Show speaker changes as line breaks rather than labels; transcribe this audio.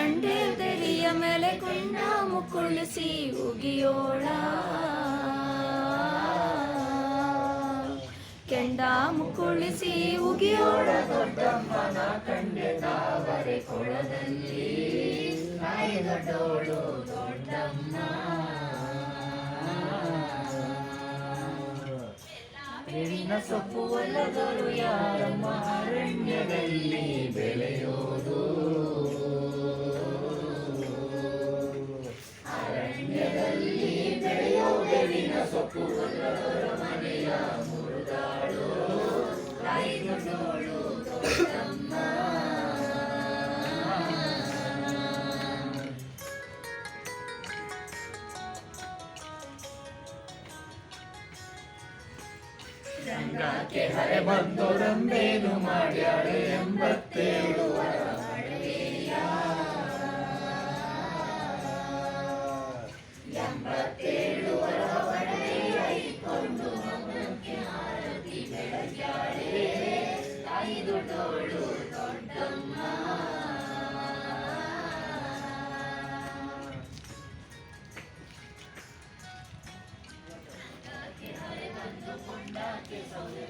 ಕಂಡೇದರಿಯ ಮೇಲೆ ಕೊಂಡ ಮುಕ್ಕುಳಿಸಿ ಉಗಿಯೋಳ ಕೆಂಡ ಮುಕ್ಕುಳಿಸಿ ಉಗಿಯೋಳ ದೊಡ್ಡಮ್ಮನ ಕಂಡೆ ತಾವರೆ ಕೊಳದಲ್ಲಿ ತಾಯಿ ದೊಡ್ಡೋಳು ದೊಡ್ಡಮ್ಮ ಬೇವಿನ ಸೊಪ್ಪು ಒಲ್ಲದವರು ಯಾರಮ್ಮ ಅರಣ್ಯದಲ್ಲಿ ಬೆಳೆಯೋದು ಅರಣ್ಯದಲ್ಲಿ ಬೆಳೆಯೋ ಬೇವಿನ ಸೊಪ್ಪು ಒಲ್ಲದವರ ಮನೆಯ ಮುರುಗಾಳು ತಾಯಿ ದೊಡ್ಡೋಳು ದೊಡ್ಡಮ್ಮ ರಂಗಕ್ಕೆ ಹರೆ ಬಂದು ರಂಬೇನು ಮಾಡ್ಯಾಳೆ 87 ವರ ಒಡವೆಯ 87 ವರ ಒಡವೆಯ ಇಟ್ಕೊಂಡು ಮಗನಿಗೆ ಆರತಿ ಬೆಳಗ್ಯಾಳೆ ತಾಯಿ ದೊಡ್ಡೋಳು ದೊಡ್ಡಮ್ಮ ಕೊಂಡಾಕೆ ಸೌದೆ